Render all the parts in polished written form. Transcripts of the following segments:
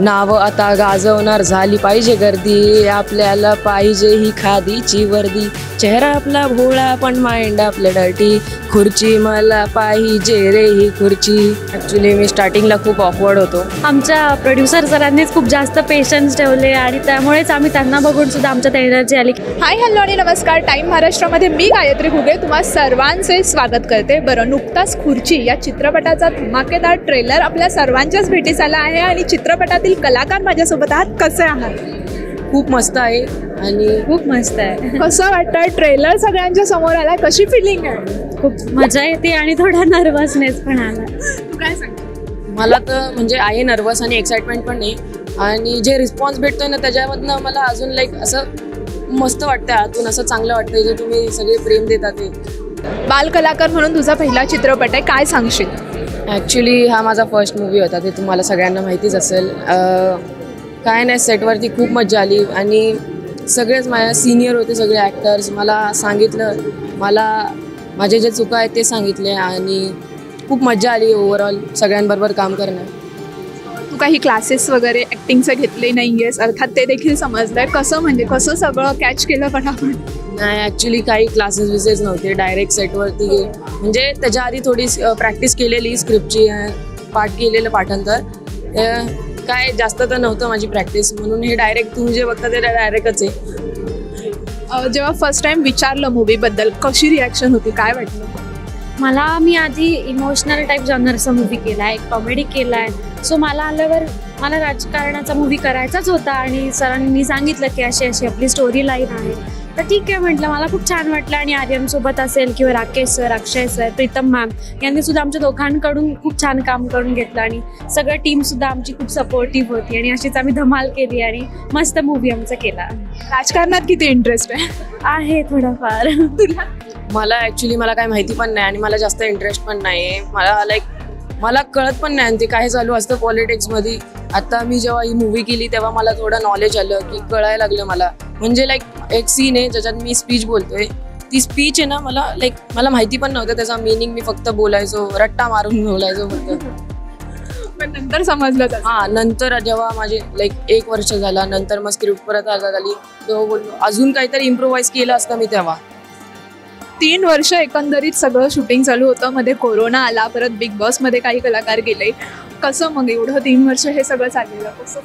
नाव आता गाजवणार झाली पाहिजे गर्दी, आपल्याला पाहिजे ही खादीची वर्दी, चेहरा आपला भोळा पण माइंड आपलं डर्टी, खुर्ची मला पाहिजे रे ही खुर्ची. ॲक्च्युली मी स्टार्टिंगला खूप ऑकवर्ड होतो. आमच्या प्रोड्युसर सरांनीच खूप जास्त पेशन्स ठेवले आणि त्यामुळेच आम्ही त्यांना बघून सुद्धा आमच्यात एनर्जी आली. हाय हॅलो आणि नमस्कार. टाईम महाराष्ट्रामध्ये मी गायत्री घुगे तुम्हा सर्वांचे स्वागत करते. बरं, नुकताच खुर्ची या चित्रपटाचा धमाकेदार ट्रेलर आपल्या सर्वांच्याच भेटीस आला आहे आणि चित्रपटातील कलाकार माझ्यासोबत आहात. कसे आहात? खूप मस्त आहे आणि खूप मस्त आहे. कसं वाटतं? ट्रेलर सगळ्यांच्या समोर आला, कशी फिलिंग आहे? खूप मजा येते आणि थोडा नर्वसनेस पण आला. तू काय सांगते? मला तर म्हणजे आहे नर्वस आणि एक्साइटमेंट पण आहे. आणि जे रिस्पॉन्स भेटतोय ना त्याच्यामधनं मला अजून लाईक असं मस्त वाटतंय, आतून असं चांगलं वाटतंय जे तुम्ही सगळे प्रेम देता ते. बालकलाकार म्हणून तुझा पहिला चित्रपट आहे, काय सांगशील? ॲक्च्युली हा माझा फर्स्ट मूवी होता, ते तुम्हाला सगळ्यांना माहितीच असेल. काय नाही, सेटवरती खूप मजा आली आणि सगळेच माझ्या सिनियर होते सगळे ॲक्टर्स. मला सांगितलं, मला माझे जे चुका आहेत ते सांगितले आणि खूप मजा आली ओव्हरऑल सगळ्यांबरोबर काम करणं. तू काही क्लासेस वगैरे ॲक्टिंगचे घेतले नाही आहेस, अर्थात ते देखील समजलं आहे. कसं सगळं कॅच केलं पण आपण? नाही, ॲक्च्युली काही क्लासेस विसेस नव्हते, डायरेक्ट सेटवरती म्हणजे त्याच्या आधी थोडी प्रॅक्टिस केलेली स्क्रिप्टची, पाठ केलेलं पाठांतर. काय जास्त तर नव्हतं माझी प्रॅक्टिस, म्हणून हे डायरेक्ट तुम्ही जे बघता ते डायरेक्टच आहे. जेव्हा फर्स्ट टाइम विचारलं मूवीबद्दल, कशी रिॲक्शन होती, काय वाटलं? मी आधी इमोशनल टाईप जॉनरचा मूवी केला आहे, कॉमेडी केला आहे. सो मला आल्यावर मला राजकारणाचा मूवी करायचाच होता आणि सरांनी सांगितलं की अशी अशी आपली स्टोरी लाईन आहे. तर ठीक आहे म्हटलं, मला खूप छान वाटलं. आणि आर्यनसोबत असेल किंवा राकेश सर, अक्षय सर, प्रीतम मॅम यांनी सुद्धा आमच्या दोघांकडून खूप छान काम करून घेतलं आणि सगळं टीमसुद्धा आमची खूप सपोर्टिव्ह होती आणि अशीच आम्ही धमाल केली आणि मस्त मूवी आमचा केला. राजकारणात किती इंटरेस्ट आहे थोडाफार. तुला? मला ॲक्च्युली मला काय माहिती पण नाही आणि मला जास्त इंटरेस्ट पण नाही आहे. मला कळत पण नाही आणि ते काय चालू असतं पॉलिटिक्समध्ये. आता मी जेव्हा ही मूवी केली तेव्हा मला थोडं नॉलेज आलं की कळायला लागलं मला. म्हणजे लाईक एक सीन आहे ज्याच्यात मी स्पीच बोलतोय, ती स्पीच आहे ना मला माहिती पण नव्हतं त्याचा मिनिंग. मी फक्त बोलायचो, रट्टा मारून बोलायचो फक्त. पण नंतर समजलं. हां, नंतर जेव्हा माझे लाईक 1 वर्ष झाला नंतर मग स्क्रिप्ट परत हातात आली तेव्हा बोललो अजून काहीतरी इम्प्रोवाइज केलं असतं मी तेव्हा. 3 वर्ष एकंदरीत सगळं शूटिंग चालू होतं, मध्ये कोरोना आला, परत बिग बॉसमध्ये काही कलाकार गेले. कसं मग एवढं 3 वर्ष हे सगळं चाललेलं कसं?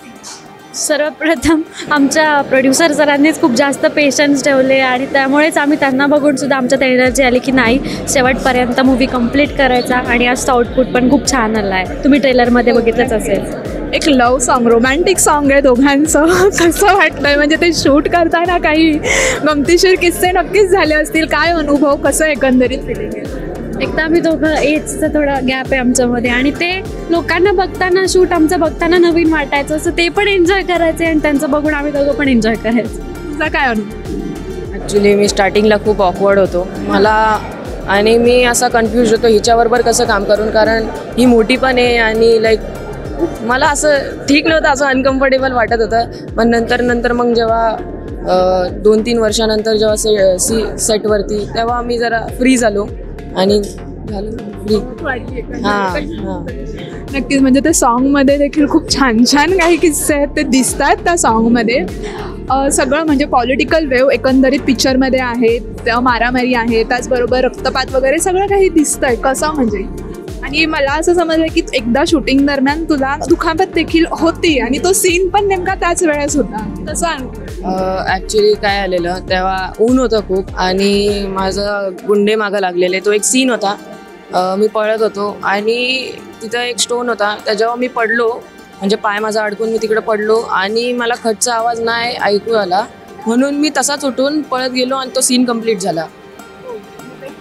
सर्वप्रथम आमच्या प्रोड्युसर सरांनीच खूप जास्त पेशन्स ठेवले आणि त्यामुळेच आम्ही त्यांना बघून सुद्धा आमच्यात एनर्जी आली की नाही, शेवटपर्यंत मूवी कंप्लीट करायचा. आणि आजचा आउटपुट पण खूप छान आला आहे, तुम्ही ट्रेलरमध्ये बघितलंच असेल. एक लव्ह सॉन्ग, रोमॅन्टिक सॉन्ग आहे दोघांचं. कसं वाटतंय? म्हणजे ते शूट करताना काही गमतीशीर किस्से नक्कीच झाले असतील. काय अनुभव, कसं एकंदरीत फिलिंग आहे? एकदा आम्ही दोघं एजचा थोडा गॅप आहे आमच्यामध्ये आणि ते लोकांना बघताना, शूट आमचं बघताना नवीन वाटायचं, असं ते पण एन्जॉय करायचे आणि त्यांचं बघून आम्ही दोघं पण एन्जॉय करायचं. तुझा काय अनुभव? ॲक्च्युली मी स्टार्टिंगला खूप ऑकवर्ड होतो आणि मी असा कन्फ्यूज होतो हिच्याबरोबर कसं काम करून, कारण ही मोठी पण आहे आणि लाईक मला असं ठीक नव्हतं, असं अनकम्फर्टेबल वाटत होतं. पण नंतर मग जेव्हा 2-3 वर्षानंतर जेव्हा सेटवरती तेव्हा मी जरा फ्री झालो आणि झालं फ्री. हां, नक्कीच. म्हणजे ते सॉन्गमध्ये देखील खूप छान छान काही किस्से आहेत, ते दिसतात त्या सॉन्गमध्ये. सगळं म्हणजे पॉलिटिकल वेव एकंदरीत पिक्चरमध्ये आहे, मारामारी आहे, त्याचबरोबर रक्तपात वगैरे सगळं काही दिसतंय. कसं म्हणजे? आणि मला असं समजलं की एकदा शूटिंग दरम्यान तुला दुखापत देखील होती आणि तो सीन पण नेमका त्याच वेळेस होता. तसं ॲक्च्युली काय आलेलं तेव्हा ऊन होतं खूप आणि माझं गुंडे मागं लागलेले. तो एक सीन होता, मी पळत होतो आणि तिथं एक स्टोन होता, त्याच्यावर मी पडलो, म्हणजे पाय माझा अडकून मी तिकडे पडलो आणि मला खटचा आवाज नाही ऐकू आला, म्हणून मी तसाच उठून पळत गेलो आणि तो सीन कंप्लीट झाला.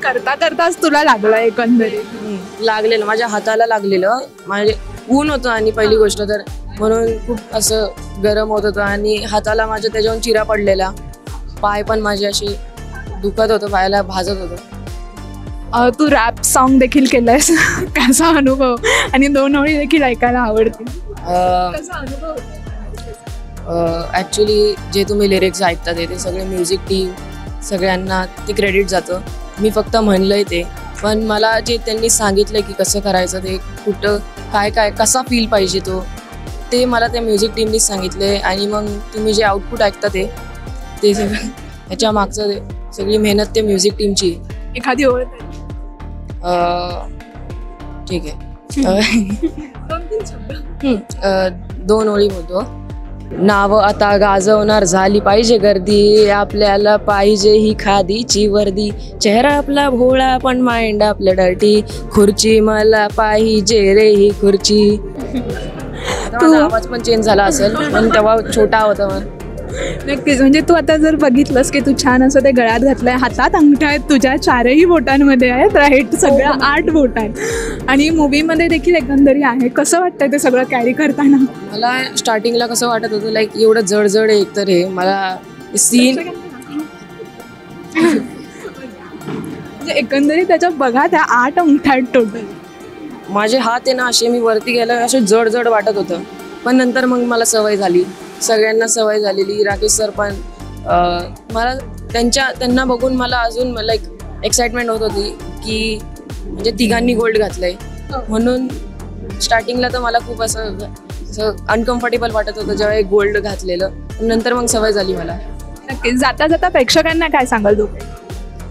करताच तुला लागलं एकंदरीत? लागलेलं, माझ्या हाताला लागलेलं. माझे ऊन होतं आणि पहिली गोष्ट तर म्हणून खूप असं गरम होत होतं आणि हाताला माझ्या त्याच्यावरून चिरा पडलेला. पाय पण माझे असे दुखत होतं, पायाला भाजत होतं. तू रॅप सॉन्ग देखील केलंयस, कसा अनुभव? आणि 2 ओळी देखील ऐकायला आवडतील. ॲक्च्युली जे तुम्ही लिरिक्स ऐकता ते सगळे म्युझिक टीम सगळ्यांना ते क्रेडिट जातं. मी फक्त म्हणलंय ते, पण मला जे त्यांनी सांगितलं की कसं करायचं, ते कुठं काय कसा फील पाहिजे तो ते मला त्या म्युझिक टीमनीच सांगितले आणि मग तुम्ही जे आउटपुट ऐकता ते सगळं ह्याच्या मागचं सगळी मेहनत ते म्युझिक टीमची. एखादी ओळ तरी. ठीक आहे. 2-3 शब्द. 2 ओळी बोलतो. नाव आता गाजवणार झाली पाहिजे गर्दी, आपल्याला पाहिजे ही खादीची वर्दी, चेहरा आपला भोळा पण माइंड आपलं डर्टी, खुर्ची मला पाहिजे रे ही खुर्ची. माझा आवाज पण चेंज झाला असेल पण तेव्हा छोटा होता मग. नक्कीच. म्हणजे तू आता जर बघितलंस की तू छान असं ते गळ्यात घातलंय, हातात अंगठ्या आहेत तुझ्या 4ही बोटांमध्ये आहेत, राईट, सगळं 8 बोट आहेत आणि मूवीमध्ये देखील एकंदरी आहे. कसं वाटतंय ते सगळं कॅरी करताना? मला स्टार्टिंगला कसं वाटत होतं लाईक एवढं जड आहे एकतर हे मला सीन. म्हणजे एकंदरीत त्याच्या बघा त्या 8 अंगठ्या आहेत टोटल. माझे हात आहे ना असे मी वरती गेलं असे जड वाटत होतं, पण नंतर मग मला सवय झाली, सगळ्यांना सवय झालेली. राकेश सर पण मला त्यांना बघून मला अजून लाईक एक्साइटमेंट होत होती की म्हणजे तिघांनी गोल्ड घातलंय म्हणून. स्टार्टिंगला तर मला खूप असं अनकम्फर्टेबल वाटत होतं जेव्हा एक गोल्ड घातलेलं, नंतर मग सवय झाली मला. नक्कीच. जाता जाता प्रेक्षकांना काय सांगाल तू?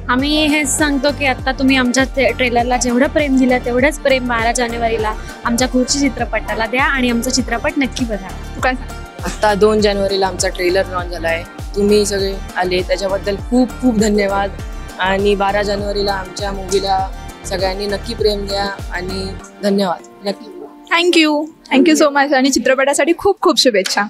आम्ही हेच सांगतो की आता तुम्ही आमच्या ट्रेलरला जेवढं प्रेम दिलं तेवढंच प्रेम 12 जानेवारीला आमच्या खुर्ची चित्रपटाला द्या आणि आमचा चित्रपट नक्की बघा. तू काय सांग? आत्ता 2 जानेवारीला आमचा ट्रेलर लॉन्च झाला आहे. तुम्ही सगळे आले त्याच्याबद्दल खूप खूप धन्यवाद. आणि 12 जानेवारीला आमच्या मूवीला सगळ्यांनी नक्की प्रेम द्या आणि धन्यवाद. नक्की. थँक्यू सो मच आणि चित्रपटासाठी खूप खूप शुभेच्छा.